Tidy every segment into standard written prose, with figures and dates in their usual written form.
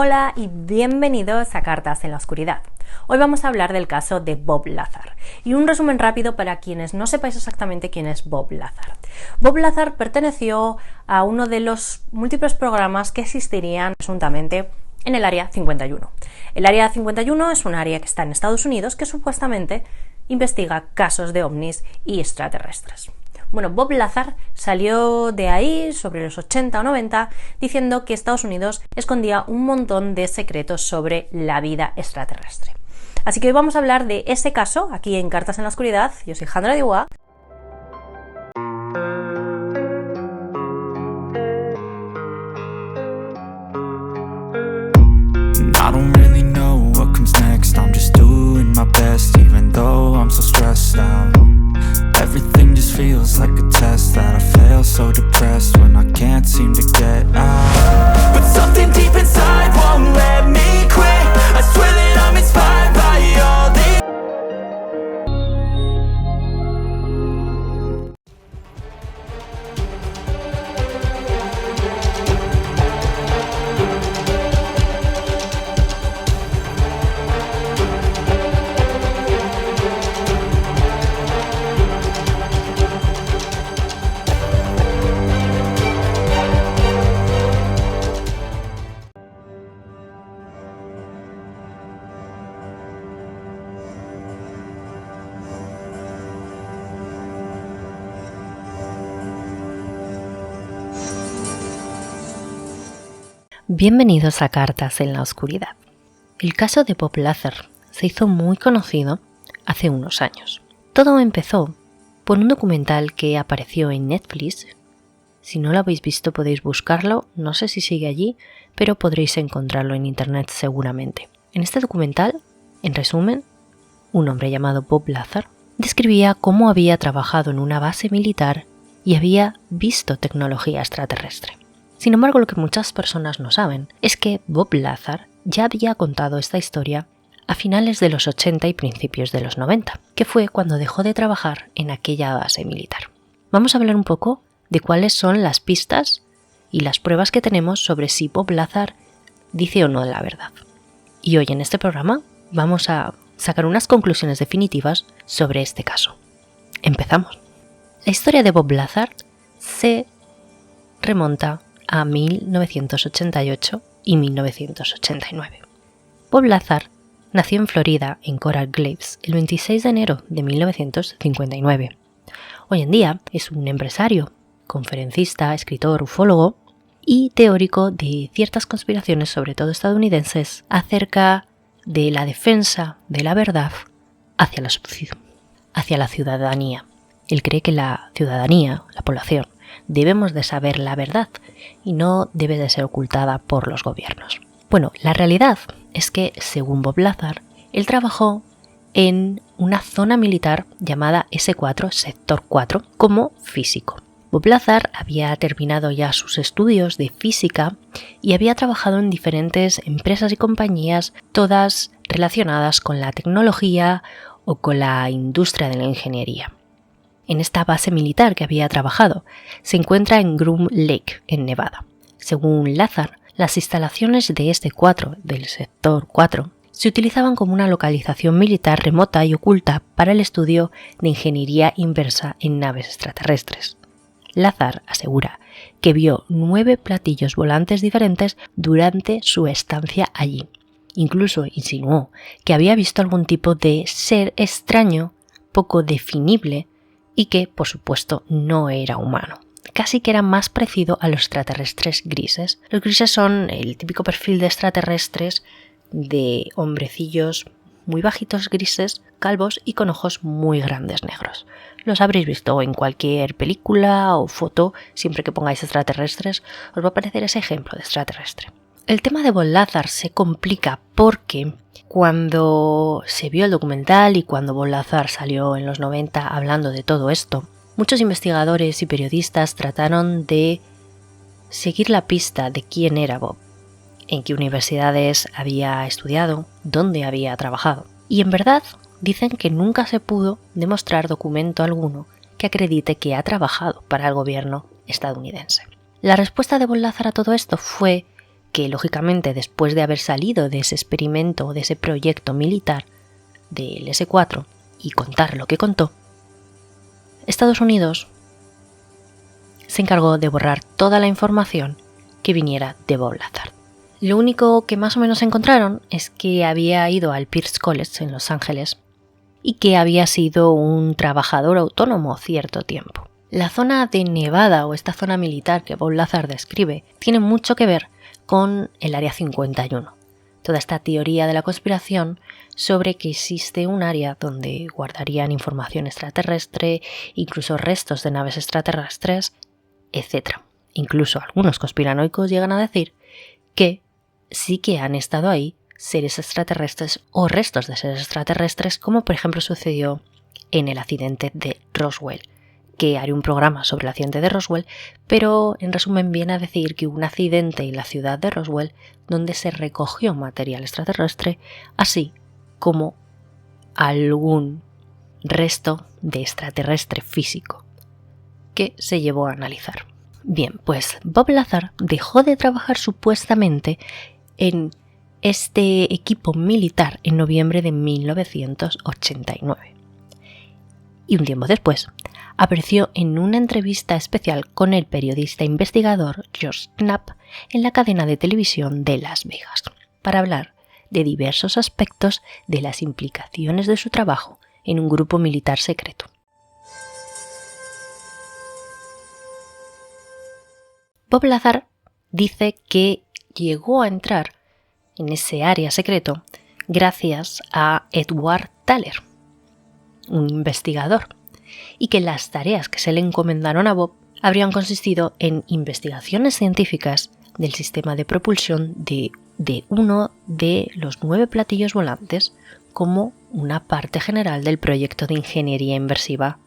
Hola y bienvenidos a Cartas en la Oscuridad. Hoy vamos a hablar del caso de Bob Lazar y un resumen rápido para quienes no sepáis exactamente quién es Bob Lazar. Bob Lazar perteneció a uno de los múltiples programas que existirían presuntamente en el Área 51. El Área 51 es un área que está en Estados Unidos que supuestamente investiga casos de ovnis y extraterrestres. Bueno, Bob Lazar salió de ahí sobre los 80 o 90 diciendo que Estados Unidos escondía un montón de secretos sobre la vida extraterrestre. Así que hoy vamos a hablar de ese caso aquí en Cartas en la Oscuridad. Yo soy Jandra Diwa. I don't really know what comes next. I'm just doing my best, even though I'm so stressed out. Everything just feels like a test that I fail, so depressed when I can't seem to get out. But something deep inside won't let me quit. I swear that I'm inspired by all this. Bienvenidos a Cartas en la Oscuridad. El caso de Bob Lazar se hizo muy conocido hace unos años. Todo empezó por un documental que apareció en Netflix. Si no lo habéis visto podéis buscarlo, no sé si sigue allí, pero podréis encontrarlo en internet seguramente. En este documental, en resumen, un hombre llamado Bob Lazar describía cómo había trabajado en una base militar y había visto tecnología extraterrestre. Sin embargo, lo que muchas personas no saben es que Bob Lazar ya había contado esta historia a finales de los 80 y principios de los 90, que fue cuando dejó de trabajar en aquella base militar. Vamos a hablar un poco de cuáles son las pistas y las pruebas que tenemos sobre si Bob Lazar dice o no la verdad. Y hoy en este programa vamos a sacar unas conclusiones definitivas sobre este caso. Empezamos. La historia de Bob Lazar se remonta a 1988 y 1989. Bob Lazar nació en Florida, en Coral Gables, el 26 de enero de 1959. Hoy en día es un empresario, conferencista, escritor, ufólogo y teórico de ciertas conspiraciones, sobre todo estadounidenses, acerca de la defensa de la verdad hacia la ciudadanía. Él cree que la ciudadanía, la población, debemos de saber la verdad y no debe de ser ocultada por los gobiernos. Bueno, la realidad es que, según Bob Lazar, él trabajó en una zona militar llamada S4, Sector 4, como físico. Bob Lazar había terminado ya sus estudios de física y había trabajado en diferentes empresas y compañías, todas relacionadas con la tecnología o con la industria de la ingeniería. En esta base militar que había trabajado se encuentra en Groom Lake, en Nevada. Según Lazar, las instalaciones de S4 del Sector 4 se utilizaban como una localización militar remota y oculta para el estudio de ingeniería inversa en naves extraterrestres. Lazar asegura que vio 9 platillos volantes diferentes durante su estancia allí. Incluso insinuó que había visto algún tipo de ser extraño, poco definible, y que, por supuesto, no era humano. Casi que era más parecido a los extraterrestres grises. Los grises son el típico perfil de extraterrestres de hombrecillos muy bajitos grises, calvos y con ojos muy grandes negros. Los habréis visto en cualquier película o foto, siempre que pongáis extraterrestres, os va a aparecer ese ejemplo de extraterrestre. El tema de Bob Lazar se complica porque cuando se vio el documental y cuando Bob Lazar salió en los 90 hablando de todo esto, muchos investigadores y periodistas trataron de seguir la pista de quién era Bob, en qué universidades había estudiado, dónde había trabajado. Y en verdad dicen que nunca se pudo demostrar documento alguno que acredite que ha trabajado para el gobierno estadounidense. La respuesta de Bob Lazar a todo esto fue que lógicamente después de haber salido de ese experimento o de ese proyecto militar del S-4 y contar lo que contó, Estados Unidos se encargó de borrar toda la información que viniera de Bob Lazar. Lo único que más o menos encontraron es que había ido al Pierce College en Los Ángeles y que había sido un trabajador autónomo cierto tiempo. La zona de Nevada o esta zona militar que Bob Lazar describe tiene mucho que ver con el Área 51. Toda esta teoría de la conspiración sobre que existe un área donde guardarían información extraterrestre, incluso restos de naves extraterrestres, etc. Incluso algunos conspiranoicos llegan a decir que sí que han estado ahí seres extraterrestres o restos de seres extraterrestres, como por ejemplo sucedió en el accidente de Roswell, que haré un programa sobre el accidente de Roswell, pero en resumen viene a decir que hubo un accidente en la ciudad de Roswell donde se recogió material extraterrestre, así como algún resto de extraterrestre físico que se llevó a analizar. Bien, pues Bob Lazar dejó de trabajar supuestamente en este equipo militar en noviembre de 1989. Y un tiempo después apareció en una entrevista especial con el periodista investigador George Knapp en la cadena de televisión de Las Vegas para hablar de diversos aspectos de las implicaciones de su trabajo en un grupo militar secreto. Bob Lazar dice que llegó a entrar en ese área secreto gracias a Edward Teller, un investigador, y que las tareas que se le encomendaron a Bob habrían consistido en investigaciones científicas del sistema de propulsión de uno de los 9 platillos volantes como una parte general del proyecto de ingeniería inversiva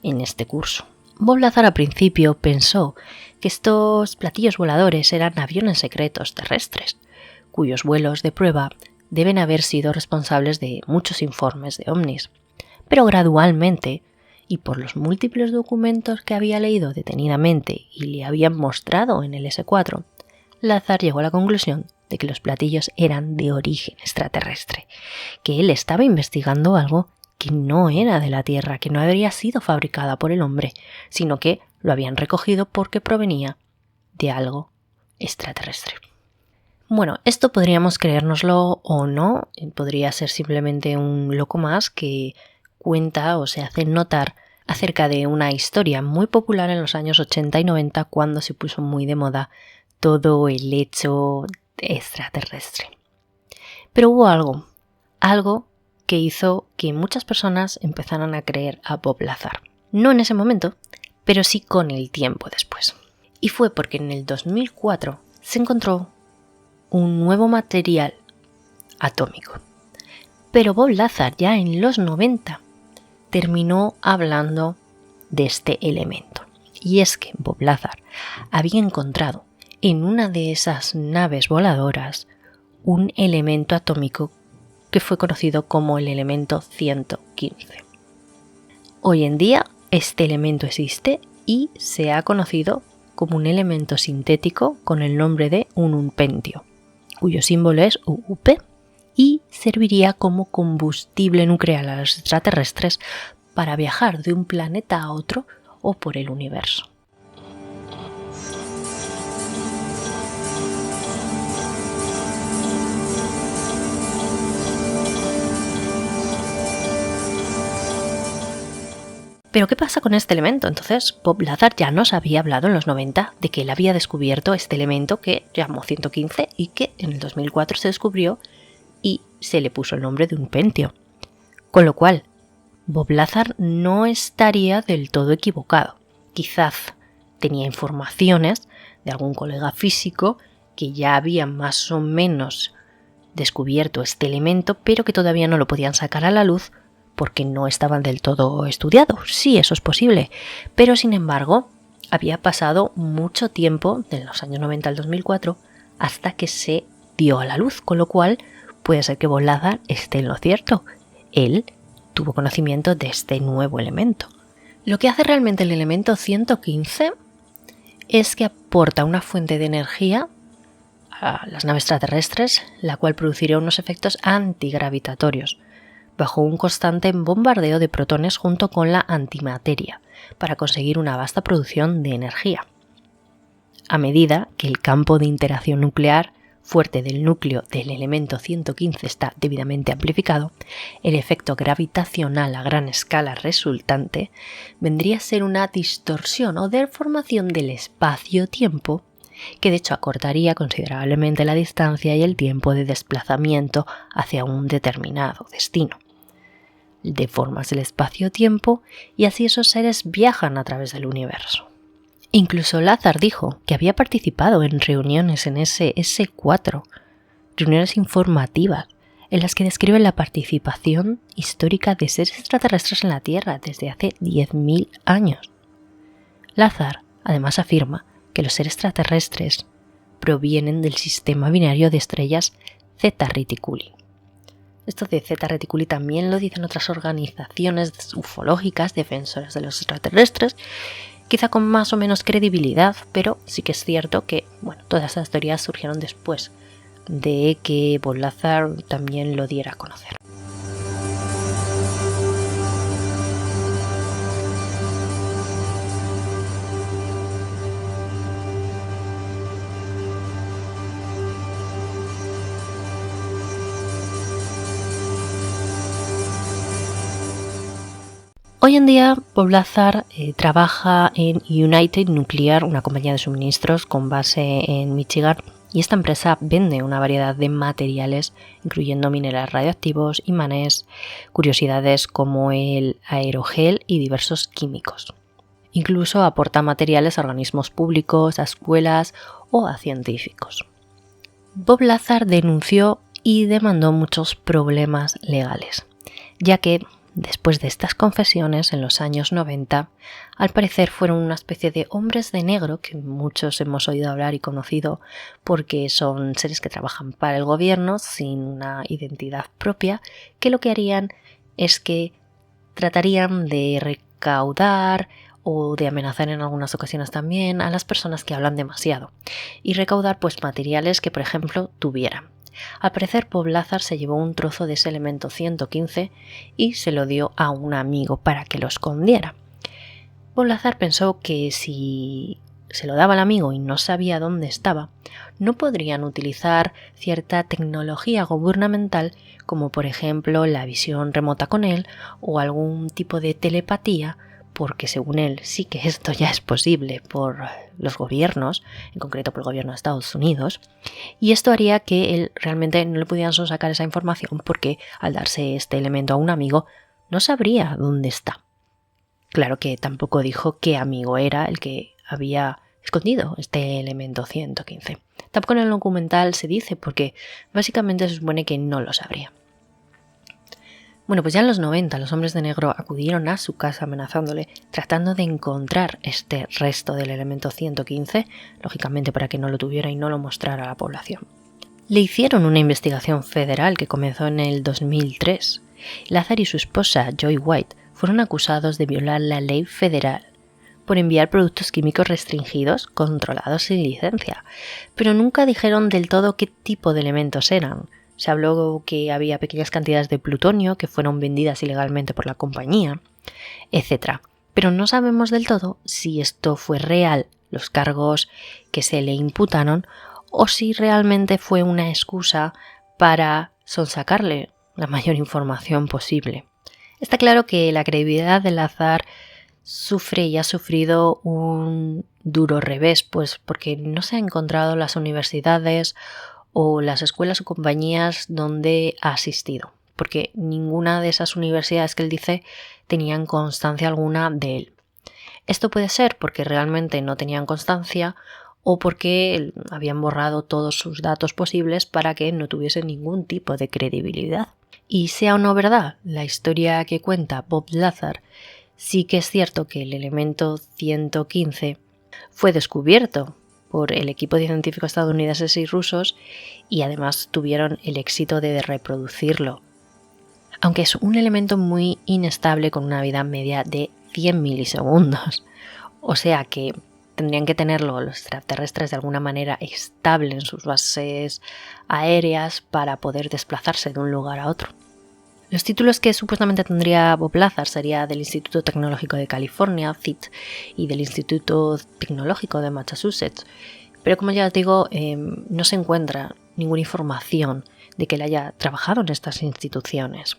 en este curso. Bob Lazar al principio pensó que estos platillos voladores eran aviones secretos terrestres, cuyos vuelos de prueba deben haber sido responsables de muchos informes de ovnis. Pero gradualmente, y por los múltiples documentos que había leído detenidamente y le habían mostrado en el S-4, Lazar llegó a la conclusión de que los platillos eran de origen extraterrestre, que él estaba investigando algo que no era de la Tierra, que no habría sido fabricada por el hombre, sino que lo habían recogido porque provenía de algo extraterrestre. Bueno, esto podríamos creérnoslo o no, podría ser simplemente un loco más que cuenta o se hace notar acerca de una historia muy popular en los años 80 y 90 cuando se puso muy de moda todo el hecho extraterrestre. Pero hubo algo que hizo que muchas personas empezaran a creer a Bob Lazar. No en ese momento, pero sí con el tiempo después. Y fue porque en el 2004 se encontró un nuevo material atómico. Pero Bob Lazar ya en los 90 terminó hablando de este elemento. Y es que Bob Lazar había encontrado en una de esas naves voladoras un elemento atómico que fue conocido como el elemento 115. Hoy en día este elemento existe y se ha conocido como un elemento sintético con el nombre de ununpentio, cuyo símbolo es UUP, y serviría como combustible nuclear a los extraterrestres para viajar de un planeta a otro o por el universo. ¿Pero qué pasa con este elemento? Entonces, Bob Lazar ya nos había hablado en los 90 de que él había descubierto este elemento que llamó 115 y que en el 2004 se descubrió y se le puso el nombre de unpentio. Con lo cual, Bob Lazar no estaría del todo equivocado. Quizás tenía informaciones de algún colega físico que ya había más o menos descubierto este elemento, pero que todavía no lo podían sacar a la luz porque no estaban del todo estudiados. Sí, eso es posible, pero sin embargo había pasado mucho tiempo, de los años 90 al 2004, hasta que se dio a la luz, con lo cual puede ser que Bob Lazar esté en lo cierto. Él tuvo conocimiento de este nuevo elemento. Lo que hace realmente el elemento 115 es que aporta una fuente de energía para las naves extraterrestres, la cual produciría unos efectos antigravitatorios, bajo un constante bombardeo de protones junto con la antimateria, para conseguir una vasta producción de energía. A medida que el campo de interacción nuclear fuerte del núcleo del elemento 115 está debidamente amplificado, el efecto gravitacional a gran escala resultante vendría a ser una distorsión o deformación del espacio-tiempo que de hecho acortaría considerablemente la distancia y el tiempo de desplazamiento hacia un determinado destino. Deformas el espacio-tiempo y así esos seres viajan a través del universo. Incluso Lazar dijo que había participado en reuniones en ese S4, reuniones informativas, en las que describe la participación histórica de seres extraterrestres en la Tierra desde hace 10.000 años. Lazar además afirma que los seres extraterrestres provienen del sistema binario de estrellas Zeta Reticuli. Esto de Zeta Reticuli también lo dicen otras organizaciones ufológicas defensoras de los extraterrestres, quizá con más o menos credibilidad, pero sí que es cierto que todas estas teorías surgieron después de que Bob Lazar también lo diera a conocer. Hoy en día, Bob Lazar trabaja en United Nuclear, una compañía de suministros con base en Michigan, y esta empresa vende una variedad de materiales, incluyendo minerales radioactivos, imanes, curiosidades como el aerogel y diversos químicos. Incluso aporta materiales a organismos públicos, a escuelas o a científicos. Bob Lazar denunció y demandó muchos problemas legales, ya que después de estas confesiones, en los años 90, al parecer fueron una especie de hombres de negro que muchos hemos oído hablar y conocido porque son seres que trabajan para el gobierno sin una identidad propia, que lo que harían es que tratarían de recaudar o de amenazar en algunas ocasiones también a las personas que hablan demasiado y recaudar materiales que, por ejemplo, tuvieran. Al parecer, Bob Lazar se llevó un trozo de ese elemento 115 y se lo dio a un amigo para que lo escondiera. Bob Lazar pensó que si se lo daba al amigo y no sabía dónde estaba, no podrían utilizar cierta tecnología gubernamental como por ejemplo la visión remota con él o algún tipo de telepatía, porque según él sí que esto ya es posible por los gobiernos, en concreto por el gobierno de Estados Unidos, y esto haría que él realmente no le pudieran sacar esa información porque al darse este elemento a un amigo no sabría dónde está. Claro que tampoco dijo qué amigo era el que había escondido este elemento 115. Tampoco en el documental se dice porque básicamente se supone que no lo sabría. Pues ya en los 90 los hombres de negro acudieron a su casa amenazándole, tratando de encontrar este resto del elemento 115, lógicamente para que no lo tuviera y no lo mostrara a la población. Le hicieron una investigación federal que comenzó en el 2003. Lazar y su esposa, Joy White, fueron acusados de violar la ley federal por enviar productos químicos restringidos, controlados sin licencia, pero nunca dijeron del todo qué tipo de elementos eran. Se habló que había pequeñas cantidades de plutonio que fueron vendidas ilegalmente por la compañía, etc. Pero no sabemos del todo si esto fue real, los cargos que se le imputaron, o si realmente fue una excusa para sonsacarle la mayor información posible. Está claro que la credibilidad de Lazar sufre y ha sufrido un duro revés, pues porque no se han encontrado las universidades o las escuelas o compañías donde ha asistido, porque ninguna de esas universidades que él dice tenían constancia alguna de él. Esto puede ser porque realmente no tenían constancia o porque habían borrado todos sus datos posibles para que no tuviese ningún tipo de credibilidad. Y sea o no verdad la historia que cuenta Bob Lazar, sí que es cierto que el elemento 115 fue descubierto por el equipo de científicos estadounidenses y rusos y además tuvieron el éxito de reproducirlo. Aunque es un elemento muy inestable con una vida media de 100 milisegundos. O sea que tendrían que tenerlo los extraterrestres de alguna manera estable en sus bases aéreas para poder desplazarse de un lugar a otro. Los títulos que supuestamente tendría Bob Lazar sería del Instituto Tecnológico de California, CIT, y del Instituto Tecnológico de Massachusetts, pero como ya os digo, no se encuentra ninguna información de que él haya trabajado en estas instituciones.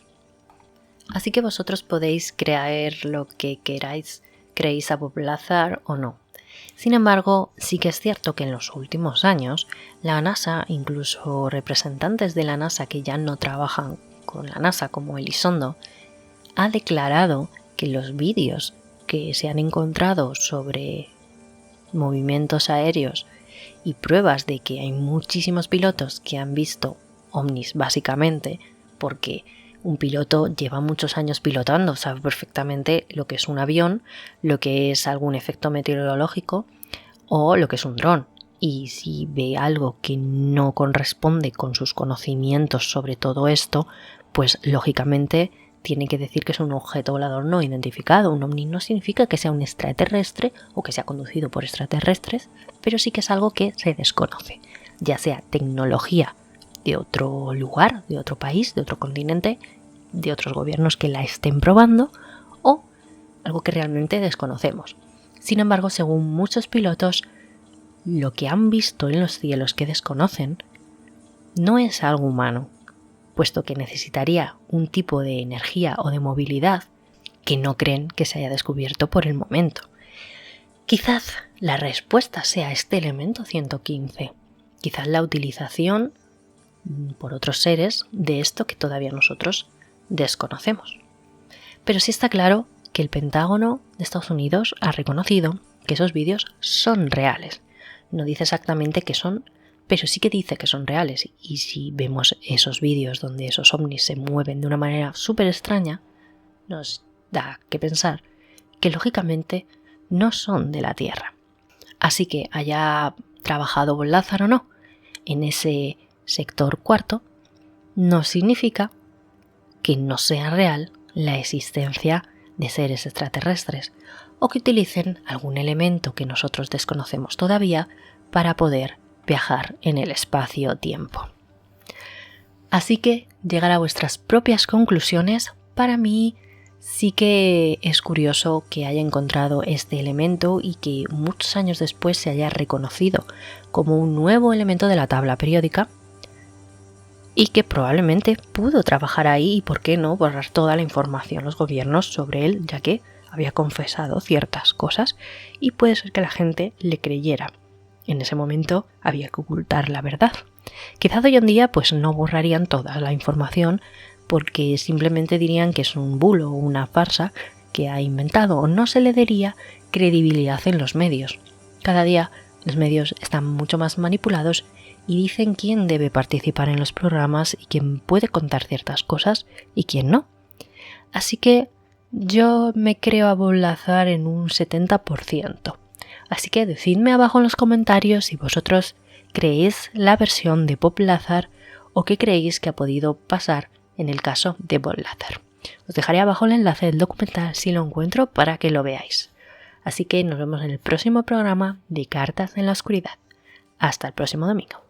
Así que vosotros podéis creer lo que queráis, creéis a Bob Lazar o no. Sin embargo, sí que es cierto que en los últimos años la NASA, incluso representantes de la NASA que ya no trabajan con la NASA como Elizondo, ha declarado que los vídeos que se han encontrado sobre movimientos aéreos y pruebas de que hay muchísimos pilotos que han visto ovnis básicamente porque un piloto lleva muchos años pilotando, sabe perfectamente lo que es un avión, lo que es algún efecto meteorológico o lo que es un dron. Y si ve algo que no corresponde con sus conocimientos sobre todo esto, pues lógicamente tiene que decir que es un objeto volador no identificado. Un ovni no significa que sea un extraterrestre o que sea conducido por extraterrestres, pero sí que es algo que se desconoce, ya sea tecnología de otro lugar, de otro país, de otro continente, de otros gobiernos que la estén probando o algo que realmente desconocemos. Sin embargo, según muchos pilotos, lo que han visto en los cielos que desconocen no es algo humano, puesto que necesitaría un tipo de energía o de movilidad que no creen que se haya descubierto por el momento. Quizás la respuesta sea este elemento 115, quizás la utilización por otros seres de esto que todavía nosotros desconocemos. Pero sí está claro que el Pentágono de Estados Unidos ha reconocido que esos vídeos son reales. No dice exactamente qué son, pero sí que dice que son reales. Y si vemos esos vídeos donde esos ovnis se mueven de una manera súper extraña, nos da que pensar que lógicamente no son de la Tierra. Así que haya trabajado Bob Lazar o no en ese sector cuarto, no significa que no sea real la existencia de seres extraterrestres o que utilicen algún elemento que nosotros desconocemos todavía para poder viajar en el espacio-tiempo. Así que llegar a vuestras propias conclusiones. Para mí sí que es curioso que haya encontrado este elemento y que muchos años después se haya reconocido como un nuevo elemento de la tabla periódica y que probablemente pudo trabajar ahí y, por qué no, borrar toda la información los gobiernos sobre él, ya que había confesado ciertas cosas y puede ser que la gente le creyera. En ese momento había que ocultar la verdad. Quizás hoy en día pues no borrarían toda la información porque simplemente dirían que es un bulo o una farsa que ha inventado, o no se le daría credibilidad en los medios. Cada día los medios están mucho más manipulados y dicen quién debe participar en los programas y quién puede contar ciertas cosas y quién no. Así que yo me creo a Bob Lazar en un 70%. Así que decidme abajo en los comentarios si vosotros creéis la versión de Bob Lazar o qué creéis que ha podido pasar en el caso de Bob Lazar. Os dejaré abajo el enlace del documental si lo encuentro para que lo veáis. Así que nos vemos en el próximo programa de Cartas en la Oscuridad. Hasta el próximo domingo.